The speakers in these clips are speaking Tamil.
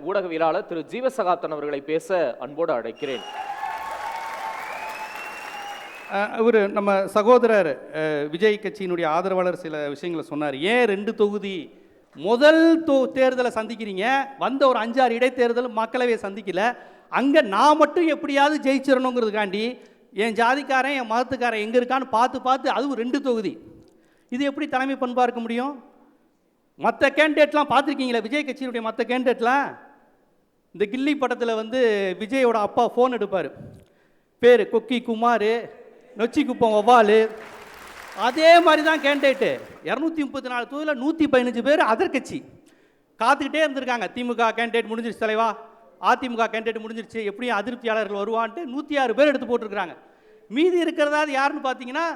ஊடகவியலாளர் திரு ஜீவசகாப்தன் அவர்களை பேச அன்போடு அழைக்கிறேன். இவர் நம்ம சகோதரர் விஜய் கட்சியினுடைய ஆதரவாளர் சில விஷயங்களை சொன்னார். ஏன் 2 தொகுதி முதல் தேர்தலை சந்திக்கிறீங்க, வந்த ஒரு 5-6 இடைத்தேர்தல் மக்களவையை சந்திக்கல, அங்கே நான் மட்டும் எப்படியாவது ஜெயிச்சிடணுங்கிறதுக்காண்டி என் ஜாதிக்காரன் என் மதத்துக்காரன் எங்கே இருக்கான்னு பார்த்து அதுவும் 2 தொகுதி, இது எப்படி தலைமை பண்பாக இருக்க முடியும்? மற்ற கேண்டிடேட்லாம் பார்த்துருக்கீங்களா? விஜய் கட்சியினுடைய மற்ற கேண்டிடேட்லாம் இந்த கில்லி படத்தில் வந்து விஜயோட அப்பா ஃபோன் எடுப்பார், பேர் கொக்கி குமார், நொச்சி குப்பம் வவ்வால், அதே மாதிரி தான் கேண்டிடேட்டு. 234 தொகுதியில் 115 பேர் அதர் கட்சி காத்துக்கிட்டே இருந்திருக்காங்க. திமுக கேண்டிடேட் முடிஞ்சிருச்சு தலைவா, அதிமுக கேண்டிடேட் முடிஞ்சிருச்சு, எப்படியும் அதிருப்தியாளர்கள் வருவான்ட்டு 106 பேர் எடுத்து போட்டிருக்கிறாங்க. மீதி இருக்கிறதாவது யாருன்னு பார்த்தீங்கன்னா,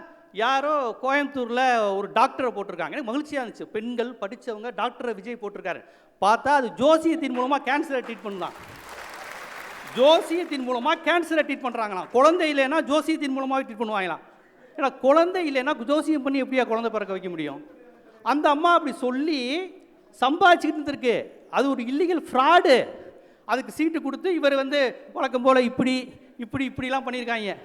யாரோ கோயம்புத்தூரில் ஒரு டாக்டரை போட்டிருக்காங்க. எனக்கு மகிழ்ச்சியாக இருந்துச்சு, பெண்கள் படித்தவங்க டாக்டரை விஜய் போட்டிருக்காரு. பார்த்தா அது ஜோசியத்தின் மூலமாக கேன்சரை ட்ரீட்மெண்ட் தான். ஜோசியத்தின் மூலமாக கேன்சரை ட்ரீட் பண்ணுறாங்களாம். குழந்தை இல்லைன்னா ஜோசியத்தின் மூலமாக ட்ரீட் பண்ணுவாங்களாம். ஏன்னா குழந்தை இல்லைன்னா ஜோசியம் பண்ணி எப்படியா குழந்தை பிறக்க வைக்க முடியும்? அந்த அம்மா அப்படி சொல்லி சம்பாதிச்சுக்கிட்டு இருந்திருக்கு. அது ஒரு இல்லீகல் ஃப்ராடு. அதுக்கு சீட்டு கொடுத்து இவர் வந்து வழக்கம் போல் இப்படிலாம் பண்ணியிருக்காங்க.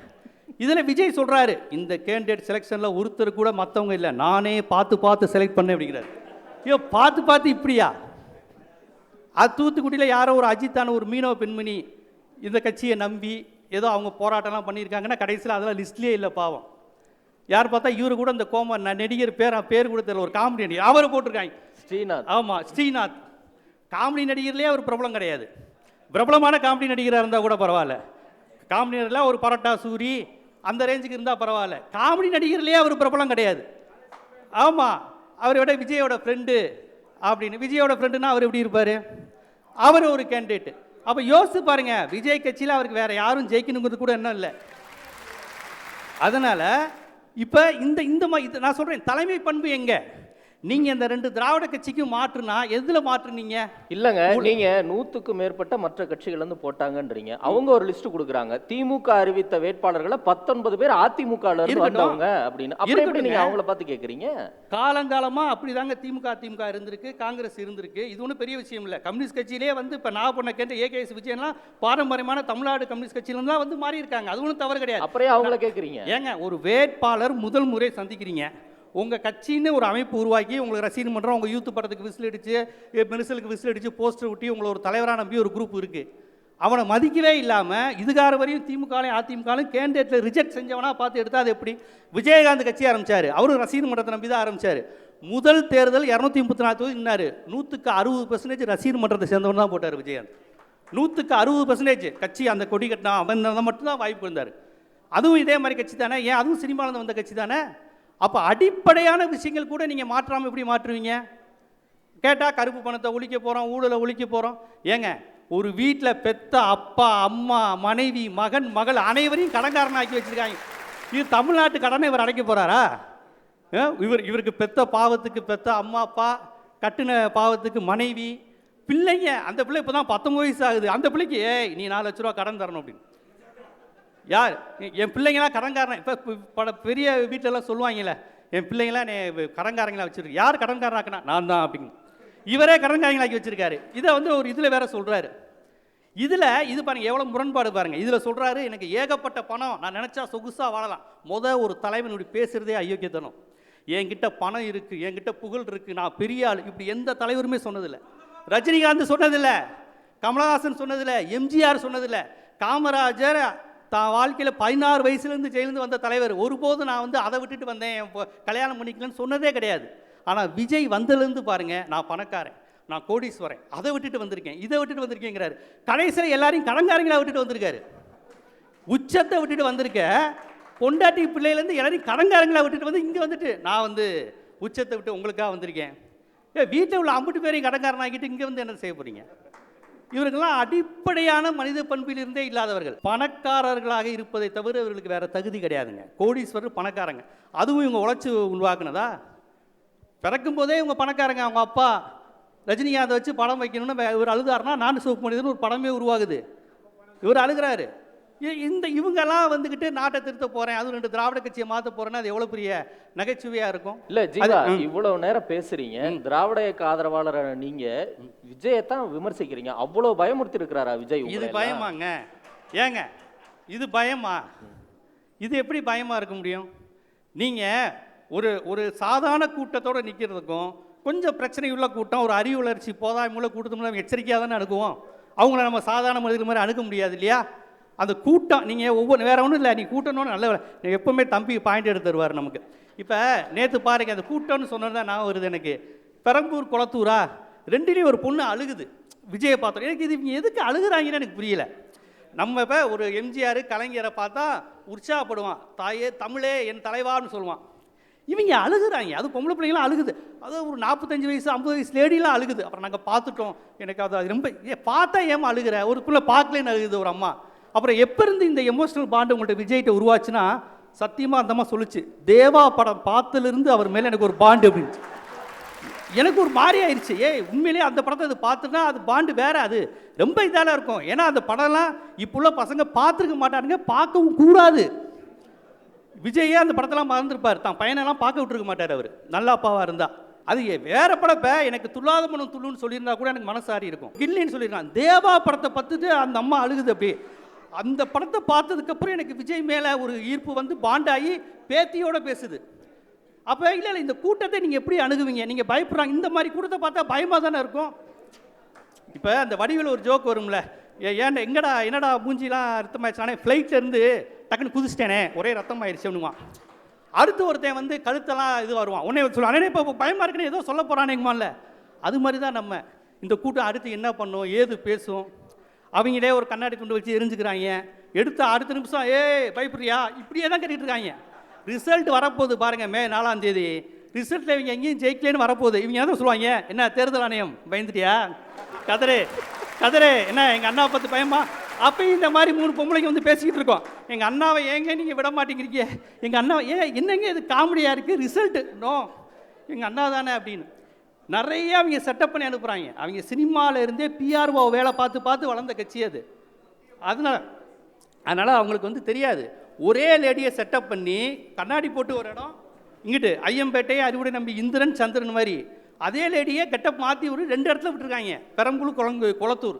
இதில் விஜய் சொல்கிறாரு, இந்த கேண்டிடேட் செலெக்ஷனில் ஒருத்தர் கூட மற்றவங்க இல்லை, நானே பார்த்து செலக்ட் பண்ணேன் அப்படிங்கிறார். ஐயோ, பார்த்து இப்படியா? அது தூத்துக்குடியில் யாரோ ஒரு அஜித்தான ஒரு மீனவ பெண்மணி இந்த கட்சியை நம்பி ஏதோ அவங்க போராட்டம்லாம் பண்ணியிருக்காங்கன்னா கடைசியில் அதெல்லாம் லிஸ்ட்லேயே இல்லை பாவம். யார் பார்த்தா இவரு கூட இந்த நடிகர் பேர் கூட தெரியல, ஒரு காமெடி நடிகர் அவரை போட்டிருக்காங்க, ஸ்ரீநாத். ஆமாம், ஸ்ரீநாத். காமெடி நடிகர்லேயே அவர் பிரபலம் கிடையாது. பிரபலமான காமெடி நடிகராக இருந்தால் கூட பரவாயில்ல, காமெடி நடிகர்லாம் ஒரு பரோட்டா சூரி அந்த ரேஞ்சுக்கு இருந்தால் பரவாயில்ல, காமெடி நடிகர்லேயே அவர் பிரபலம் கிடையாது. ஆமாம், அவரை விட விஜயோட ஃப்ரெண்டு அப்படின்னு. விஜயோட ஃப்ரெண்டுன்னா அவர் எப்படி இருப்பார்? அவர் ஒரு கேண்டிடேட். அப்போ யோசித்து பாருங்க, விஜய் கட்சியில் அவருக்கு வேற யாரும் ஜெயிக்கணுங்கிறது கூட என்ன இல்லை. அதனால் இப்போ இந்த நான் சொல்கிறேன், தலைமை பண்பு எங்கே? நீங்கள் இந்த 2 திராவிட கட்சிக்கும் மாற்றுனா எதில் மாற்றுனீங்க? இல்லைங்க, நீங்கள் 100க்கும் மேற்பட்ட மற்ற கட்சிகள் வந்து போட்டாங்கன்றீங்க. அவங்க ஒரு லிஸ்ட் கொடுக்குறாங்க, திமுக அறிவித்த வேட்பாளர்களை 19 பேர் அதிமுக வந்தவங்க அப்படின்னு. அப்படி நீங்கள் அவங்கள பார்த்து கேட்குறீங்க? காலங்காலமாக அப்படி தாங்க திமுக இருந்திருக்கு, காங்கிரஸ் இருந்திருக்கு. இது ஒன்றும் பெரிய விஷயம் இல்லை. கம்யூனிஸ்ட் கட்சியிலே வந்து இப்போ நான் பண்ண கேட்ட ஏகேஎஸ் விஜயன்லாம் பாரம்பரியமான தமிழ்நாடு கம்யூனிஸ்ட் கட்சியிலாம் வந்து மாறி இருக்காங்க. அது ஒன்றும் தவறு கிடையாது. அப்புறம் அவங்கள கேட்குறீங்க? ஏங்க, ஒரு வேட்பாளர் முதல் முறை சந்திக்கிறீங்க, உங்கள் கட்சின்னு ஒரு அமைப்பு உருவாக்கி உங்களுக்கு ரசீது பண்ணுறோம், உங்கள் யூத் படத்துக்கு விசில் அடித்து மெரிசலுக்கு விசில் அடித்து போஸ்டர் ஒட்டி உங்களை ஒரு தலைவராக நம்பி ஒரு குரூப் இருக்குது. அவனை மதிக்கவே இல்லாமல் இதுகார வரையும் திமுகலையும் அதிமுகலையும் கேண்டிடேட்டில் ரிஜெக்ட் செஞ்சவனாக பார்த்து எடுத்தால் அது எப்படி? விஜயகாந்த் கட்சி ஆரம்பித்தார், அவரும் ரசீது மன்றத்தை நம்பி தான் ஆரம்பித்தார். முதல் தேர்தல் 234 தொகுதி நின்னார், 160% ரசீது மன்றத்தை சேர்ந்தவன் தான் போட்டார் விஜயகாந்த். 160% கட்சி அந்த கொடி கட்டினா அவன் மட்டும்தான் வாய்ப்பு இருந்தார். அதுவும் இதே மாதிரி கட்சி தானே? ஏன் அதுவும் சினிமாவில் வந்த கட்சி தானே? அப்போ அடிப்படையான விஷயங்கள் கூட நீங்கள் மாற்றாமல் எப்படி மாற்றுவீங்க? கேட்டால் கருப்பு பணத்தை ஒழிக்க போகிறோம், ஊழலை ஒழிக்க போகிறோம். ஏங்க, ஒரு வீட்டில் பெத்த அப்பா அம்மா மனைவி மகன் மகள் அனைவரையும் கடன்காரனாக்கி வச்சுருக்காங்க. இது தமிழ்நாட்டு கடனை இவர் அடைக்க போகிறாரா? இவருக்கு பெத்த பாவத்துக்கு பெத்த அம்மா அப்பா, கட்டின பாவத்துக்கு மனைவி, பிள்ளைங்க. அந்த பிள்ளை இப்போ தான் 19 வயசு ஆகுது. அந்த பிள்ளைக்கு நீ 4 லட்ச ரூபா கடன் தரணும் அப்படின்னு. யார்? என் பிள்ளைங்களாம் கடன்காரன். இப்போ பெரிய வீட்டிலலாம் சொல்லுவாங்கல்ல, என் பிள்ளைங்களாம் கடன்காரங்களாக வச்சுருக்கு. யார் கடன்காரனாக்குனா? நான் தான் அப்படின்னு. இவரே கடன்காரங்களாக்கி வச்சுருக்காரு. இதை வந்து ஒரு இதில் வேற சொல்கிறாரு. இது பாருங்கள் எவ்வளோ முரண்பாடு பாருங்கள். இதில் சொல்கிறாரு, எனக்கு ஏகப்பட்ட பணம், நான் நினச்சா சொகுசாக வாழலாம். ஒரு தலைவனுடைய பேசுகிறதே அயோக்கியத்தனம். என்கிட்ட பணம் இருக்குது, என்கிட்ட புகழ் இருக்குது, நான் பெரிய ஆள், இப்படி எந்த தலைவருமே சொன்னதில்லை. ரஜினிகாந்த் சொன்னதில்லை, கமலஹாசன் சொன்னதில்லை, எம்ஜிஆர் சொன்னதில்லை, காமராஜர் தான் வாழ்க்கையில் 16 வயசுலேருந்து ஜெயிலேருந்து வந்த தலைவர். ஒருபோதும் நான் வந்து அதை விட்டுட்டு வந்தேன், கல்யாணம் பண்ணிக்கலன்னு சொன்னதே கிடையாது. ஆனால் விஜய் வந்ததுலேருந்து பாருங்கள், நான் பணக்காரன், நான் கோடீஸ்வரன், அதை விட்டுட்டு வந்திருக்கேன், இதை விட்டுட்டு வந்திருக்கேங்கிறாரு. கடைசியில் எல்லாரையும் கடன்காரங்களாக விட்டுட்டு வந்திருக்காரு. உச்சத்தை விட்டுட்டு வந்திருக்க, பொண்டாட்டி பிள்ளையிலேருந்து எல்லாரையும் கடன்காரங்களாக விட்டுட்டு வந்து இங்கே வந்துட்டு நான் வந்து உச்சத்தை விட்டு உங்களுக்காக வந்திருக்கேன். வீட்டில் உள்ள 50 பேரையும் கடன்காரனாகிட்டு இங்கே வந்து என்ன செய்ய போகிறீங்க? இவர்களெல்லாம் அடிப்படையான மனித பண்பிலிருந்தே இல்லாதவர்கள். பணக்காரர்களாக இருப்பதை தவிர இவர்களுக்கு வேற தகுதி கிடையாதுங்க. கோடீஸ்வரர் பணக்காரங்க, அதுவும் இவங்க உழைச்சி உருவாக்குனதா? பிறக்கும் போதே இவங்க பணக்காரங்க. அவங்க அப்பா ரஜினிகாந்தை வச்சு படம் வைக்கணும்னு இவர் அழுதாருன்னா நான் சிவப்பு மனிதன் ஒரு படமே உருவாகுது. இவர் அழுகிறாரு. இவங்கெல்லாம் வந்துக்கிட்டு நாட்டை திருத்த போகிறேன், அதுவும் 2 திராவிட கட்சியை மாற்ற போகிறேன்னா அது எவ்வளோ பெரிய நகைச்சுவையாக இருக்கும். இல்ல ஜீவா, இவ்வளவு நேரம் பேசுறீங்க, திராவிட இயக்க ஆதரவாளரான நீங்க விஜயத்தான் விமர்சிக்கிறீங்க. அவ்வளவு பயமுறுத்தி இருக்கிறாரா விஜய்? இது பயமாங்க? ஏங்க இது பயமா? இது எப்படி பயமா இருக்க முடியும்? நீங்க ஒரு சாதாரண கூட்டத்தோடு நிற்கிறதுக்கும் கொஞ்சம் பிரச்சனையுள்ள கூட்டம், ஒரு அறிவு வளர்ச்சி போதாமையுள்ள கூட்டத்தை நம்ம எச்சரிக்கையாக தானே அணுகுவோம். அவங்கள நம்ம சாதாரண மனிதர்கள் மாதிரி அணுக முடியாது இல்லையா? அந்த கூட்டம் நீங்கள் ஒவ்வொரு வேறு ஒன்றும் இல்லை, நீ கூட்டணும்னு நல்ல எப்போவுமே தம்பி பாயிண்ட் எடுத்து தருவார் நமக்கு. இப்போ நேற்று பாருங்க, அந்த கூட்டம்னு சொன்னது தான் நான் வருது எனக்கு. பெரம்பூர் குளத்தூரா 2லேயும் ஒரு பொண்ணு அழுகுது விஜயை பார்த்தோம். எனக்கு இது இவங்க எதுக்கு அழுகுறாங்கன்னு எனக்கு புரியல. நம்ம இப்போ ஒரு எம்ஜிஆர் கலைஞரை பார்த்தா உற்சாகப்படுவான், தாயே தமிழே என் தலைவான்னு சொல்லுவான். இவங்க அழுகுறாங்க, அது பொம்பளை பிள்ளைங்களாம் அழுகுது, அது ஒரு 45 வயசு 50 வயசு லேடிலாம் அழுகுது. அப்புறம் நாங்கள் பார்த்துட்டோம், எனக்கு அது ரொம்ப பார்த்தா ஏமா அழுகிற, ஒரு பிள்ளை பார்க்கலன்னு அழுகுது ஒரு அம்மா. அப்புறம் எப்போ இருந்து இந்த எமோஷனல் பாண்டு உங்கள்கிட்ட விஜய்கிட்ட உருவாச்சுன்னா, சத்தியமாக அந்த அம்மா சொல்லிச்சு, தேவா படம் பார்த்துலேருந்து அவர் மேலே எனக்கு ஒரு பாண்டு அப்படின்னு. எனக்கு ஒரு மாதிரி ஆயிடுச்சு. உண்மையிலேயே அந்த படத்தை அது பார்த்துனா அது பாண்டு வேற, அது ரொம்ப இதால இருக்கும். ஏன்னா அந்த படம்லாம் இப்போ உள்ள பசங்க பார்த்துருக்க மாட்டானுங்க, பார்க்கவும் கூடாது. விஜயே அந்த படத்தெல்லாம் மறந்துருப்பார், தான் பையனெல்லாம் பார்க்க விட்டுருக்க மாட்டார் அவர், நல்ல அப்பாவாக இருந்தால். அது வேற படம். எனக்கு துள்ளாத மனம் துள்ளுன்னு சொல்லியிருந்தா கூட எனக்கு மனசாரி இருக்கும். கில்லின்னு சொல்லியிருக்கான், தேவா படத்தை பார்த்துட்டு அந்த அம்மா அழுகுது. அப்படி அந்த படத்தை பார்த்ததுக்கப்புறம் எனக்கு விஜய் மேலே ஒரு ஈர்ப்பு வந்து பாண்டாகி பேத்தியோட பேசுது. அப்போ இல்லை இந்த கூட்டத்தை நீங்கள் எப்படி அணுகுவீங்க? நீங்கள் பயப்படுறாங்க, இந்த மாதிரி கூட்டத்தை பார்த்தா பயமாக தானே இருக்கும். இப்போ அந்த வடிவில் ஒரு ஜோக் வரும்ல, ஏன்டா என்னடா மூஞ்சிலாம் ரத்தமாயிடுச்சானே, ஃப்ளைட்லேருந்து டக்குன்னு குதிச்சிட்டேனே ஒரே ரத்தம் ஆயிடுச்சு அப்படின்வான். அடுத்து ஒருத்தன் வந்து கழுத்தெல்லாம் இது வருவான், உடனே சொல்லுவான், அண்ணே இப்போ பயமாக இருக்குன்னு ஏதோ சொல்ல போகிறானேங்கம்மான்ல. அது மாதிரி தான் நம்ம இந்த கூட்டம் அடுத்து என்ன பண்ணும், ஏது பேசும். அவங்களே ஒரு கண்ணாடி கொண்டு வச்சு எரிஞ்சுக்கிறாங்க, எடுத்த அடுத்த நிமிஷம் பயப்படுறியா இப்படியே தான் கட்டிட்டு இருக்காங்க. ரிசல்ட் வரப்போகுது பாருங்க, மே 4ஆம் தேதி ரிசல்ட்டில் இவங்க எங்கேயும் ஜெயிக்கலன்னு வரப்போகுது. இவங்க எதாவது சொல்லுவாங்க, என்ன தேர்தல் ஆணையம் பயந்துட்டியா, கதரே என்ன எங்கள் அண்ணா பார்த்து பயமா? அப்பயும் இந்த மாதிரி 3 பொம்பளைங்க வந்து பேசிக்கிட்டு இருக்கோம், எங்கள் அண்ணாவை ஏங்க நீங்கள் விட மாட்டேங்கிறீங்க, எங்கள் அண்ணாவை என்னங்க இது காமெடியாக இருக்குது, ரிசல்ட்டு நோ எங்கள் அண்ணா தானே அப்படின்னு நிறைய அவங்க செட்டப் பண்ணி அனுப்புகிறாங்க. அவங்க சினிமாவில் இருந்தே பிஆர்ஓ வேலை பார்த்து வளர்ந்த கட்சி அது. அதனால் அவங்களுக்கு வந்து தெரியாது. ஒரே லேடியை செட்டப் பண்ணி கண்ணாடி போட்டு ஒரு இடம், இங்கிட்டு ஐயம்பேட்டை அறிவுடை நம்பி இந்திரன் சந்திரன் மாதிரி அதே லேடியை கெட்டப் மாற்றி ஒரு 2 இடத்துல விட்டுருக்காங்க, பெரம்பூர் குளத்தூர்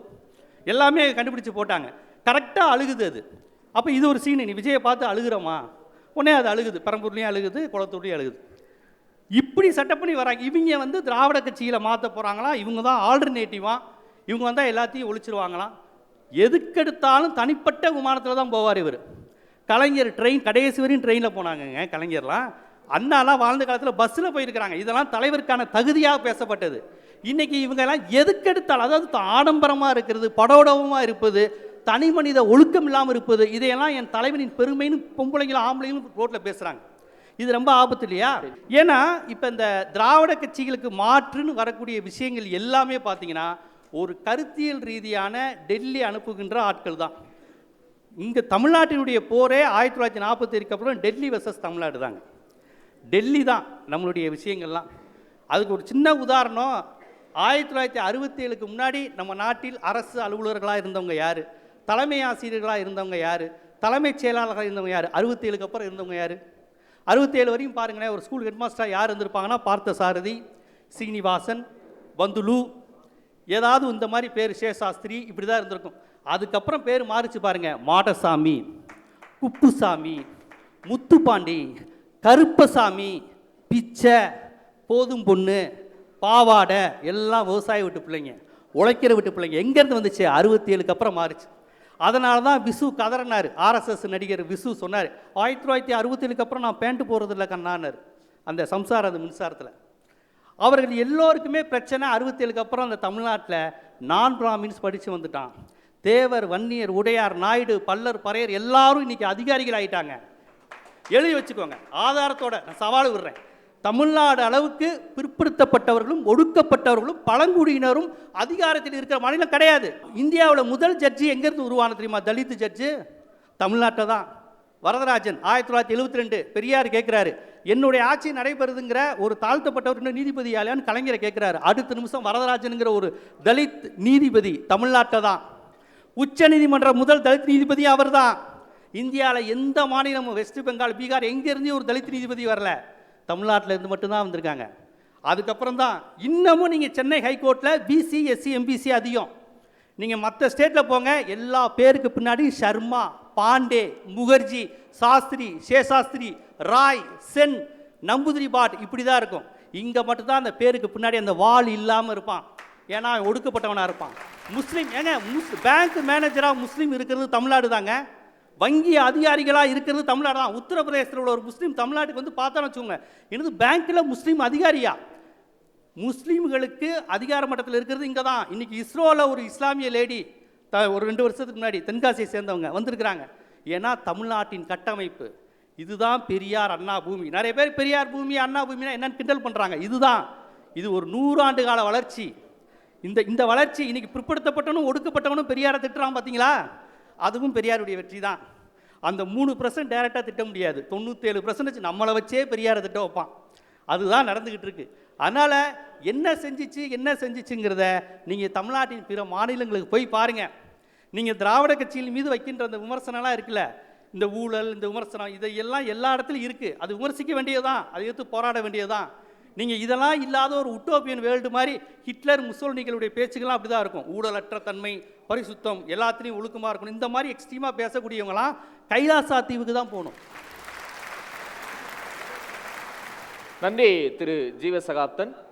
எல்லாமே கண்டுபிடிச்சு போட்டாங்க. கரெக்டாக அழுகுது அது. அப்போ இது ஒரு சீனு, நீ விஜயை பார்த்து அழுகிறோமா, உடனே அது அழுகுது, பெரம்பூர்லேயும் அழுகுது, குளத்தூர்லேயும் அழுகுது. இப்படி செட்டப் பண்ணி வராங்க. இவங்க வந்து திராவிட கட்சியில் மாற்ற போகிறாங்களாம், இவங்க தான் ஆல்டர்னேட்டிவாக, இவங்க வந்தால் எல்லாத்தையும் ஒழிச்சிருவாங்களாம். எதுக்கெடுத்தாலும் தனிப்பட்ட விமானத்தில் தான் போவார் இவர். கலைஞர் ட்ரெயின் கடைசி வரையும் ட்ரெயினில் போனாங்கங்க கலைஞர்லாம். அண்ணாலாம் வாழ்ந்த காலத்தில் பஸ்ஸில் போயிருக்கிறாங்க. இதெல்லாம் தலைவருக்கான தகுதியாக பேசப்பட்டது. இன்றைக்கி இவங்கெல்லாம் எதுக்கெடுத்தாலும், அதாவது ஆடம்பரமாக இருக்கிறது, படோடவமாக இருப்பது, தனி மனித ஒழுக்கம் இல்லாமல் இருப்பது, இதையெல்லாம் என் தலைவனின் பெருமைன்னு பொம்பளைங்களும் ஆம்பளைங்களும் ரோட்டில் பேசுகிறாங்க. இது ரொம்ப ஆபத்து இல்லையா? ஏன்னா இப்போ இந்த திராவிட கட்சிகளுக்கு மாற்றுன்னு வரக்கூடிய விஷயங்கள் எல்லாமே பார்த்தீங்கன்னா ஒரு கருத்தியல் ரீதியான டெல்லி அனுப்புகின்ற ஆட்கள் தான். இங்கே தமிழ்நாட்டினுடைய போரே 1947 அப்புறம் டெல்லி வெர்சஸ் தமிழ்நாடு தாங்க. டெல்லி தான் நம்மளுடைய விஷயங்கள்லாம். அதுக்கு ஒரு சின்ன உதாரணம், 1967க்கு முன்னாடி நம்ம நாட்டில் அரசு அலுவலர்களாக இருந்தவங்க யார், தலைமை ஆசிரியர்களாக இருந்தவங்க யார், தலைமைச் செயலாளர்களாக இருந்தவங்க யார், 67க்கு அப்புறம் இருந்தவங்க யார்? 67 வரையும் பாருங்களேன், ஒரு ஸ்கூல் ஹெட்மாஸ்டராக யார் இருந்திருப்பாங்கன்னா பார்த்தசாரதி, சீனிவாசன், பந்துலு, ஏதாவது இந்த மாதிரி பேர், சேஷாஸ்திரி, இப்படி தான் இருந்திருக்கும். அதுக்கப்புறம் பேர் மாறிச்சு பாருங்க, மாடசாமி, குப்புசாமி, முத்துப்பாண்டி, கருப்பசாமி, பிச்சை, போதும் பொண்ணு, பாவாடை, எல்லாம் விவசாய வீட்டு பிள்ளைங்க, உழைக்கிற வீட்டு பிள்ளைங்க. எங்கேருந்து வந்துச்சு? 67க்கு அப்புறம் மாறிச்சு. அதனால தான் விசு கதறினார். ஆர்எஸ்எஸ் நடிகர் விசு சொன்னார், 1967க்கு அப்புறம் நான் பேண்ட்டு போகிறதில்ல கண்ணானார், அந்த சம்சாரம் அந்த மின்சாரத்தில். அவர்கள் எல்லோருக்குமே பிரச்சனை. 67க்கு அப்புறம் அந்த தமிழ்நாட்டில் நான் பிராமின்ஸ் படித்து வந்துட்டான். தேவர், வன்னியர், உடையார், நாயுடு, பல்லர், பறையர் எல்லாரும் இன்றைக்கி அதிகாரிகள் ஆகிட்டாங்க. எழுதி வச்சுக்கோங்க, ஆதாரத்தோட நான் சவால் விடுறேன். தமிழ்நாடு அளவுக்கு பிற்படுத்தப்பட்டவர்களும் ஒடுக்கப்பட்டவர்களும் பழங்குடியினரும் அதிகாரத்தில் இருக்கிற மாநிலம் கிடையாது. இந்தியாவில் முதல் ஜட்ஜி எங்கேருந்து உருவான தெரியுமா? தலித் ஜட்ஜு தமிழ்நாட்டில் தான். வரதராஜன் 1972 பெரியார் கேட்குறாரு, என்னுடைய ஆட்சி நடைபெறுதுங்கிற ஒரு தாழ்த்தப்பட்டவர் நீதிபதி யாலையான்னு கலைஞரை கேட்குறாரு. அடுத்த நிமிஷம் வரதராஜனுங்கிற ஒரு தலித் நீதிபதி தமிழ்நாட்டில் தான். உச்ச நீதிமன்ற முதல் தலித் நீதிபதி அவர் தான். இந்தியாவில் எந்த மாநிலமும் வெஸ்ட் பெங்கால், பீகார் எங்கேருந்தே ஒரு தலித் நீதிபதி வரல. தமிழ்நாட்டில் இருந்து மட்டும்தான் வந்திருக்காங்க. அதுக்கப்புறம் தான் இன்னமும் நீங்கள் சென்னை ஹைகோர்ட்டில் பிசி, எஸ்சி, எம்பிசி அதிகம். நீங்கள் மற்ற ஸ்டேட்டில் போங்க, எல்லா பேருக்கு பின்னாடி சர்மா, பாண்டே, முகர்ஜி, சாஸ்திரி, சேஷாஸ்திரி, ராய், சென், நம்பூதிரி பாட் இப்படி தான் இருக்கும். இங்கே மட்டும்தான் அந்த பேருக்கு பின்னாடி அந்த வால் இல்லாமல் இருப்பான். ஏன்னா அவன் ஒடுக்கப்பட்டவனாக இருப்பான். முஸ்லீம் ஏங்க பேங்க் மேனேஜராக முஸ்லீம் இருக்கிறது தமிழ்நாடு தாங்க. வங்கி அதிகாரிகளாக இருக்கிறது தமிழ்நாடு தான். உத்தரப்பிரதேசத்தில் உள்ள ஒரு முஸ்லீம் தமிழ்நாட்டுக்கு வந்து பார்த்தான்னு வச்சுக்கோங்க, எனது பேங்க்கில் முஸ்லீம் அதிகாரியா? முஸ்லீம்களுக்கு அதிகார மட்டத்தில் இருக்கிறது இங்கே தான். இன்றைக்கி இஸ்ரோவில் ஒரு இஸ்லாமிய லேடி ஒரு 2 வருஷத்துக்கு முன்னாடி தென்காசியை சேர்ந்தவங்க வந்திருக்கிறாங்க. ஏன்னா தமிழ்நாட்டின் கட்டமைப்பு இதுதான். பெரியார் அண்ணா பூமி. நிறைய பேர் பெரியார் பூமி, அண்ணா பூமினா என்னன்னு கிண்டல் பண்ணுறாங்க. இதுதான். இது ஒரு 100 ஆண்டு கால வளர்ச்சி. இந்த வளர்ச்சி இன்னைக்கு பிற்படுத்தப்பட்டவனும் ஒடுக்கப்பட்டவனும் பெரியாரை திட்டுறான் பார்த்தீங்களா? அதுவும் பெரியாருடைய வெற்றி தான். அந்த 3% டைரெக்டாக திட்ட முடியாது. 97% நம்மளை வச்சே பெரியாரை திட்ட வைப்பான். அதுதான் நடந்துக்கிட்டு இருக்கு. அதனால் என்ன செஞ்சிச்சுங்கிறத நீங்கள் தமிழ்நாட்டின் பிற மாநிலங்களுக்கு போய் பாருங்கள். நீங்கள் திராவிட கட்சியின் மீது வைக்கின்ற அந்த விமர்சனம்லாம் இருக்குல்ல, இந்த ஊழல், இந்த விமர்சனம், இதையெல்லாம் எல்லா இடத்துலையும் இருக்குது. அது விமர்சிக்க வேண்டியதுதான், அதை எடுத்து போராட வேண்டியதுதான். நீங்கள் இதெல்லாம் இல்லாத ஒரு உட்டோப்பியன் வேர்ல்டு மாதிரி ஹிட்லர், முசோலினிகளுடைய பேச்சுக்கெல்லாம் அப்படி தான் இருக்கும். ஊழலற்ற தன்மை, பரிசுத்தம், எல்லாத்துலேயும் ஒழுக்கமாக இருக்கணும். இந்த மாதிரி எக்ஸ்ட்ரீமாக பேசக்கூடியவங்களாம் கைலாசா தீவுக்கு தான் போகணும். நன்றி திரு ஜீவசகாப்தன்.